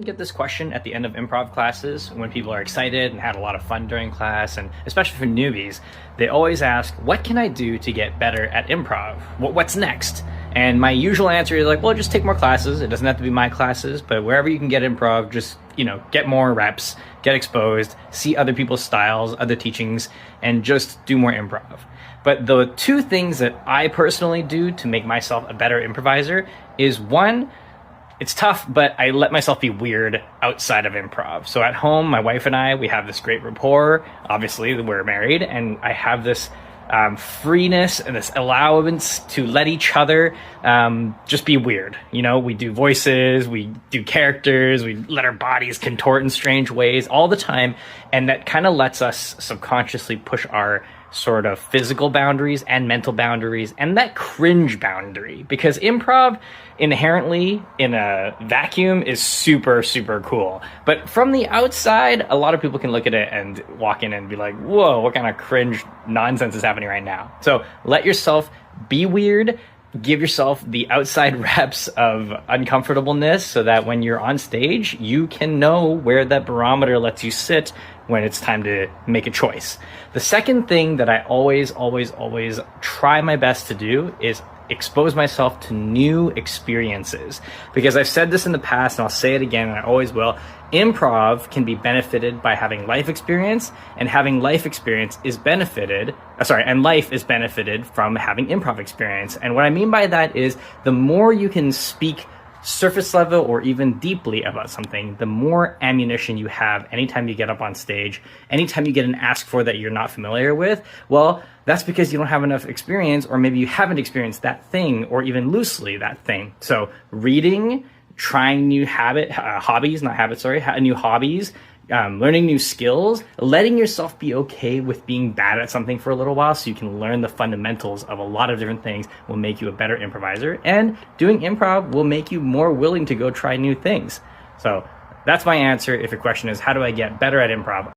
Get this question at the end of improv classes when people are excited and had a lot of fun during class, and especially for newbies, they always ask, what can I do to get better at improv? What's next? And my usual answer is like, well, just take more classes. It doesn't have to be my classes, but wherever you can get improv, just, get more reps, get exposed, see other people's styles, other teachings, and just do more improv. But the two things that I personally do to make myself a better improviser is one, it's tough, but I let myself be weird outside of improv. So at home, my wife and I, we have this great rapport. Obviously, we're married, and I have this freeness and this allowance to let each other just be weird. We do voices, we do characters, we let our bodies contort in strange ways all the time. And that kind of lets us subconsciously push our sort of physical boundaries and mental boundaries and that cringe boundary, because improv inherently in a vacuum is super, super cool. But from the outside, a lot of people can look at it and walk in and be like, whoa, what kind of cringe nonsense is happening right now? So let yourself be weird. Give yourself the outside reps of uncomfortableness so that when you're on stage, you can know where that barometer lets you sit when it's time to make a choice. The second thing that I always try my best to do is expose myself to new experiences. Because I've said this in the past and I'll say it again and I always will. Improv can be benefited by having life experience, and having life experience is benefited, and life is benefited from having improv experience. And what I mean by that is the more you can speak surface level or even deeply about something, the more ammunition you have anytime you get up on stage, anytime you get an ask for that you're not familiar with. Well, that's because you don't have enough experience, or maybe you haven't experienced that thing, or even loosely that thing. So reading, trying new hobbies, learning new skills, letting yourself be okay with being bad at something for a little while so you can learn the fundamentals of a lot of different things will make you a better improviser. And doing improv will make you more willing to go try new things. So that's my answer if your question is, how do I get better at improv?